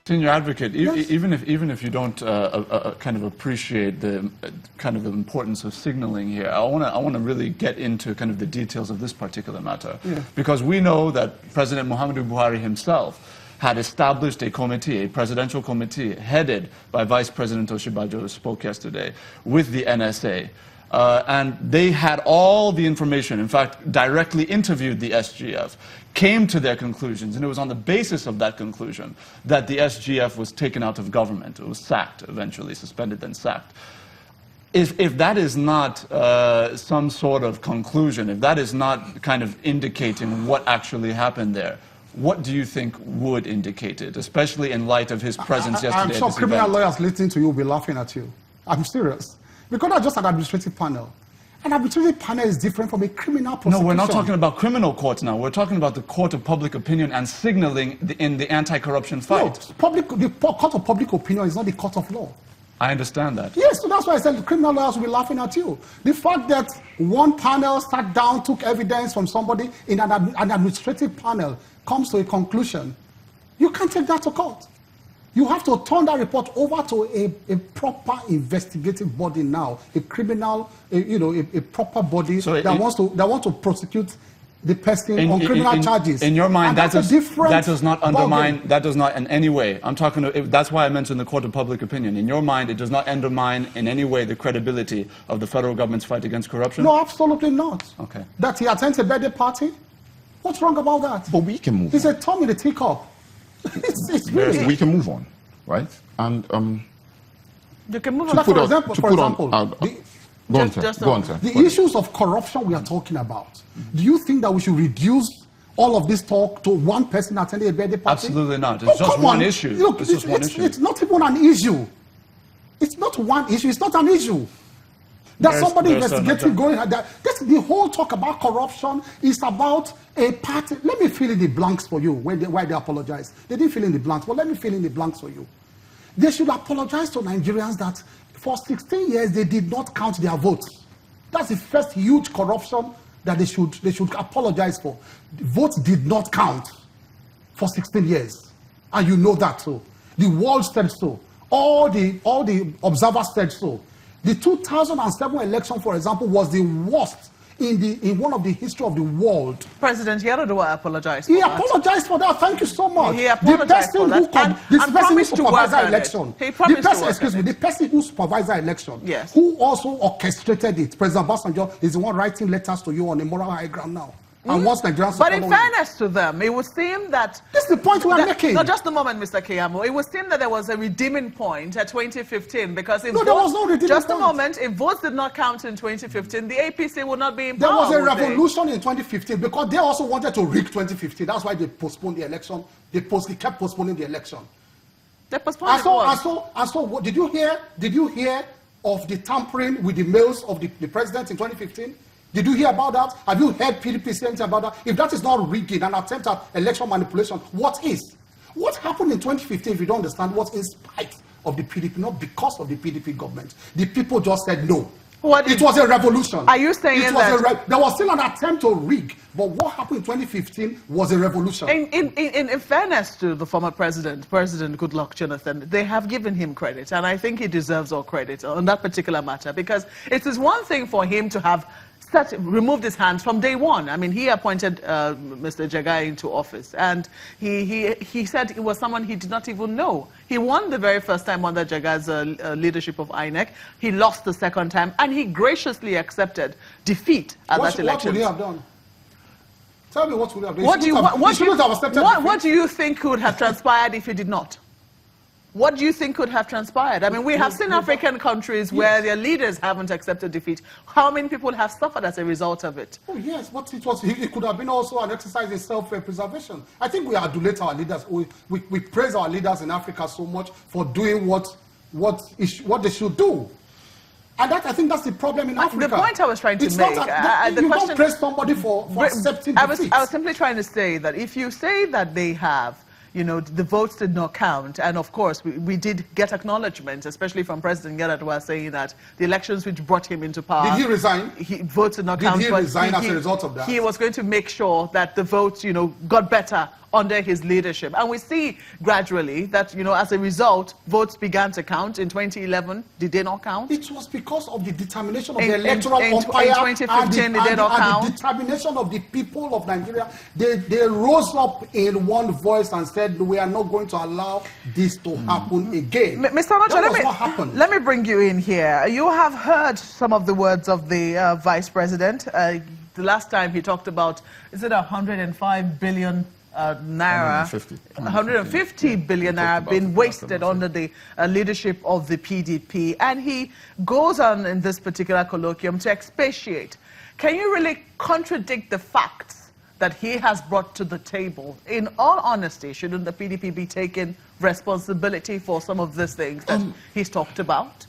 Senior advocate, even if you don't kind of appreciate the kind of the importance of signaling here, I want to really get into kind of the details of this particular matter, because we know that President Muhammadu Buhari himself had established a committee, a presidential committee headed by Vice President Osinbajo, who spoke yesterday, with the NSA. And they had all the information, in fact, directly interviewed the SGF, came to their conclusions, and it was on the basis of that conclusion that the SGF was taken out of government. It was sacked, eventually, suspended, then sacked. If that is not some sort of conclusion, if that is not kind of indicating what actually happened there, what do you think would indicate it, especially in light of his presence yesterday? I'm sure criminal lawyers listening to you will be laughing at you. I'm serious. Because that's just an administrative panel. An administrative panel is different from a criminal prosecution. No, we're not talking about criminal courts now. We're talking about the court of public opinion and signaling in the anti-corruption fight. No, the court of public opinion is not the court of law. I understand that. Yes, so that's why I said the criminal lawyers will be laughing at you. The fact that one panel sat down, took evidence from somebody in an administrative panel, comes to a conclusion, you can't take that to court. You have to turn that report over to a proper investigative body now, a criminal, a proper body so that wants to prosecute the person on criminal charges. In your mind, that does not undermine, that does not in any way, that's why I mentioned the court of public opinion. In your mind, it does not undermine in any way the credibility of the federal government's fight against corruption? No, absolutely not. Okay. That he attends a birthday party? What's wrong about that? But we can move on. He's a Tom in the teacup. It's really... We can move on, right? And you can move on. For example, the issues of corruption we are talking about. Do you think that we should reduce all of this talk to one person attending a birthday party? Absolutely not. It's just one issue. Look, it's not even an issue. It's not one issue. It's not an issue. There's somebody investigating going at that. The whole talk about corruption is about a party. Let me fill in the blanks for you why they apologize. They didn't fill in the blanks, but let me fill in the blanks for you. They should apologize to Nigerians that for 16 years they did not count their votes. That's the first huge corruption that they should apologize for. The votes did not count for 16 years. And you know that too. The world said so. All the observers said so. The 2007 election, for example, was the worst in one of the history of the world. President Yar'Adua apologized for that. He apologized for that. Thank you so much. He apologized for that. The person who supervised our election. The person who supervised our election. Yes. Who also orchestrated it. President Obasanjo is the one writing letters to you on a moral high ground now. And once Nigerians but in fairness to them, it would seem that... This is the point we are making. No, just a moment, Mr. Keyamo. It would seem that there was a redeeming point at 2015 because if there was no redeeming point. Just a moment, if votes did not count in 2015, the APC would not be in power. There was a revolution in 2015 because they also wanted to rig 2015. That's why they postponed the election. They kept postponing the election. They postponed so did you hear of the tampering with the mails of the president in 2015? Did you hear about that? Have you heard PDP say anything about that? If that is not rigging, an attempt at election manipulation, what is? What happened in 2015 if you don't understand what's in spite of the PDP, not because of the PDP government? The people just said no. It was a revolution. Are you saying that there was still an attempt to rig, but what happened in 2015 was a revolution? In fairness to the former President Goodluck Jonathan, they have given him credit, and I think he deserves all credit on that particular matter, because it is one thing for him to have removed his hands from day one. I mean, he appointed Mr. Jagai into office, and he said it was someone he did not even know. He won the very first time under Jagai's leadership of INEC. He lost the second time, and he graciously accepted defeat at that election. What would he have done? Tell me what would he have done. What do you think could have transpired if he did not? What do you think could have transpired? I mean, we have seen African countries where their leaders haven't accepted defeat. How many people have suffered as a result of it? Oh, yes, but it could have been also an exercise in self-preservation. I think we adulate our leaders. We praise our leaders in Africa so much for doing what they should do. And I think that's the problem in Africa. The point I was trying to make... you don't praise somebody for accepting defeat. I was simply trying to say that if you say that they have you know, the votes did not count. And of course, we did get acknowledgement, especially from President Yar'Adua, saying that the elections which brought him into power... Did he resign? Votes did not count. Did he resign as a result of that? He was going to make sure that the votes, you know, got better under his leadership. And we see gradually that, you know, as a result, votes began to count. In 2011, did they not count? It was because of the determination of the electoral umpire. In 2015, they did not count. The determination of the people of Nigeria. They rose up in one voice and said, we are not going to allow this to happen again. Mr. Onoja, let me bring you in here. You have heard some of the words of the Vice President. The last time he talked about, is it 105 billion naira, 150 billion naira being wasted under the leadership of the PDP. And he goes on in this particular colloquium to expatiate. Can you really contradict the facts that he has brought to the table? In all honesty, shouldn't the PDP be taking responsibility for some of these things that he's talked about?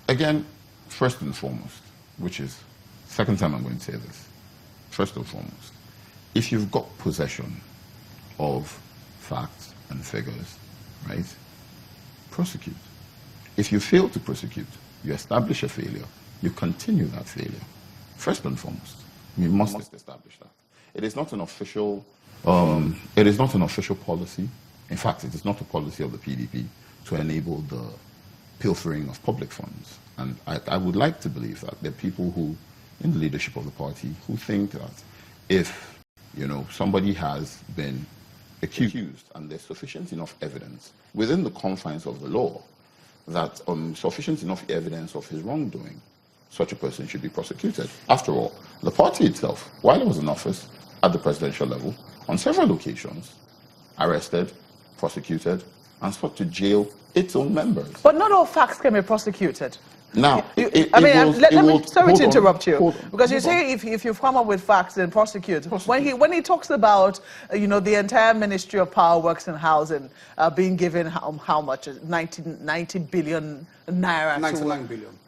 Again, first and foremost, which is second time I'm going to say this, first and foremost, if you've got possession of facts and figures, right, prosecute. If you fail to prosecute, you establish a failure, you continue that failure. First and foremost, we must establish that. It is not an official, policy. In fact, it is not a policy of the PDP to enable the pilfering of public funds. And I would like to believe that there are people who, in the leadership of the party, who think that if, you know, somebody has been accused and there's sufficient enough evidence within the confines of the law that sufficient enough evidence of his wrongdoing, such a person should be prosecuted. After all, the party itself, while it was in office at the presidential level, on several occasions, arrested, prosecuted, and sought to jail its own members. But not all facts can be prosecuted. Now, sorry to interrupt you, because you say if you've come up with facts, then prosecute. When he talks about, you know, the entire Ministry of Power, Works and Housing being given how much? 90 billion naira. 99 billion.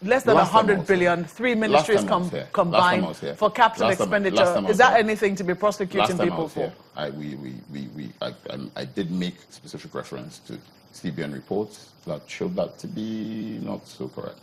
Less than 100 billion. Three ministries combined for capital expenditure. Is that anything to be prosecuting people for? I did make specific reference to CBN reports that showed that to be not so correct.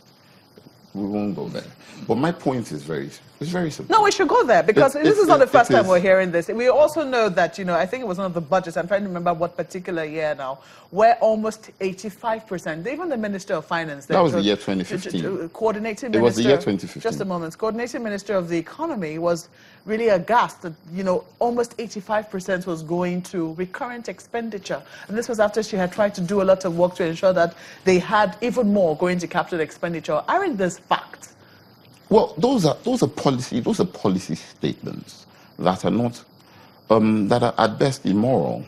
We won't go there. But my point is very simple. No, we should go there, because this is not the first time we're hearing this. We also know that, you know, I think it was one of the budgets, I'm trying to remember what particular year now, where almost 85%, even the Minister of Finance... That was the year 2015. Coordinating Minister... It was the year 2015. Just a moment. Coordinating Minister of the Economy was really aghast that, you know, almost 85% was going to recurrent expenditure. And this was after she had tried to do a lot of work to ensure that they had even more going to capital expenditure. Aren't these facts? Well, those are policy statements that are not that are at best immoral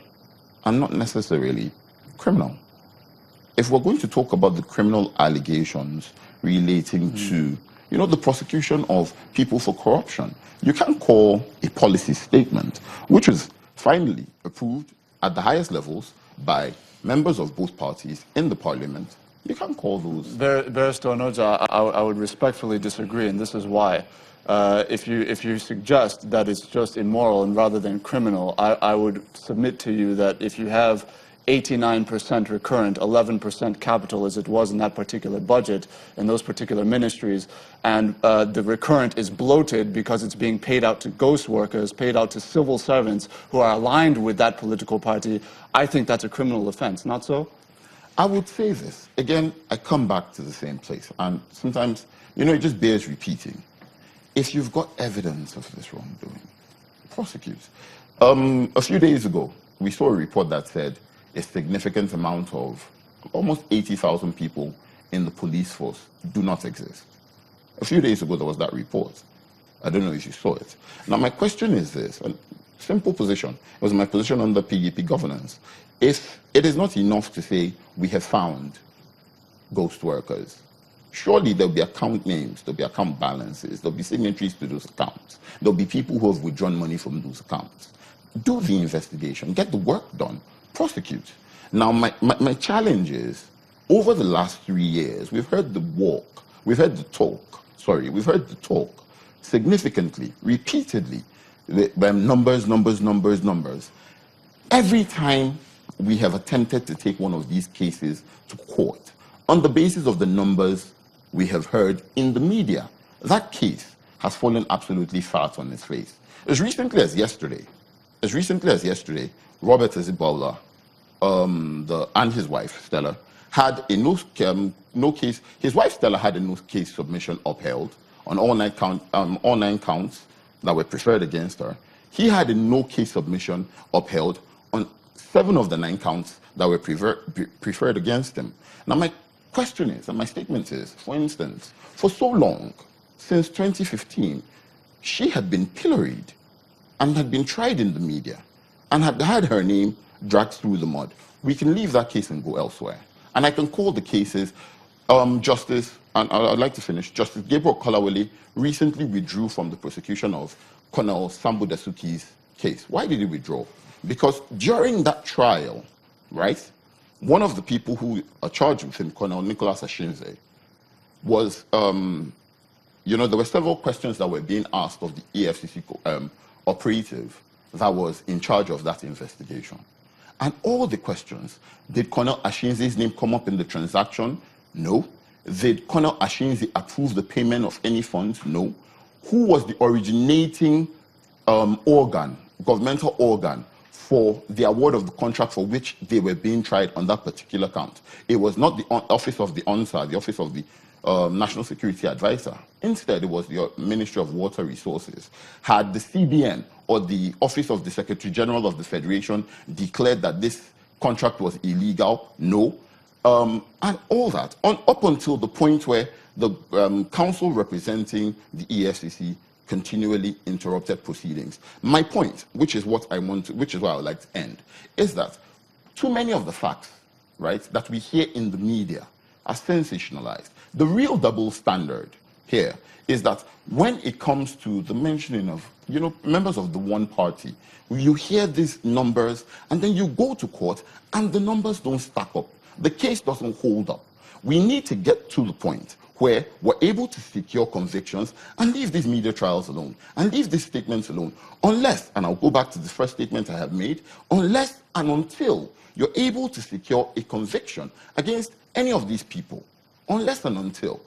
and not necessarily criminal. If we're going to talk about the criminal allegations relating to, you know, the prosecution of people for corruption, you can't call a policy statement, which is finally approved at the highest levels by members of both parties in the parliament. You can't call those. Barrister Onoja, I would respectfully disagree, and this is why. If you suggest that it's just immoral and rather than criminal, I would submit to you that if you have 89% recurrent, 11% capital as it was in that particular budget in those particular ministries, and the recurrent is bloated because it's being paid out to ghost workers, paid out to civil servants who are aligned with that political party, I think that's a criminal offense, not so? I would say this. Again, I come back to the same place. And sometimes, you know, it just bears repeating. If you've got evidence of this wrongdoing, prosecute. A few days ago, we saw a report that said a significant amount of almost 80,000 people in the police force do not exist. A few days ago, there was that report. I don't know if you saw it. Now, my question is this. A simple position. It was my position under PDP governance. If it is not enough to say we have found ghost workers, surely there'll be account names, there'll be account balances, there'll be signatories to those accounts. There'll be people who have withdrawn money from those accounts. Do the investigation, get the work done, prosecute. Now, my challenge is, over the last 3 years, we've heard the talk significantly, repeatedly, numbers. every time we have attempted to take one of these cases to court on the basis of the numbers we have heard in the media, that case has fallen absolutely flat on its face. As recently as yesterday, Robert Ezibola and his wife, Stella, had a no case. His wife, Stella, had a no case submission upheld on all nine counts that were preferred against her. He had a no case submission upheld on 7 of the 9 counts that were preferred against him. Now, my question is, and my statement is, for instance, for so long, since 2015, she had been pilloried and had been tried in the media and had had her name dragged through the mud. We can leave that case and go elsewhere. And I can call the cases Justice, and I'd like to finish, Justice Gabriel Kolawole recently withdrew from the prosecution of Colonel Sambo Dasuki's case. Why did he withdraw? Because during that trial, right, one of the people who are charged with him, Colonel Nicholas Ashinze, was, there were several questions that were being asked of the EFCC operative that was in charge of that investigation. And all the questions, did Colonel Ashinze's name come up in the transaction? No. Did Colonel Ashinze approve the payment of any funds? No. Who was the originating governmental organ, for the award of the contract for which they were being tried on that particular count? It was not the office of the ONSA, the office of the National Security Advisor. Instead, it was the Ministry of Water Resources. Had the CBN or the Office of the Secretary General of the Federation declared that this contract was illegal? No. And all that, up until the point where the council representing the EFCC continually interrupted proceedings. My point, which is where I would like to end, is that too many of the facts, right, that we hear in the media are sensationalized. The real double standard here is that when it comes to the mentioning of, members of the one party, you hear these numbers and then you go to court and the numbers don't stack up. The case doesn't hold up. We need to get to the point where we're able to secure convictions and leave these media trials alone and leave these statements alone, unless, and I'll go back to the first statement I have made, unless and until you're able to secure a conviction against any of these people, unless and until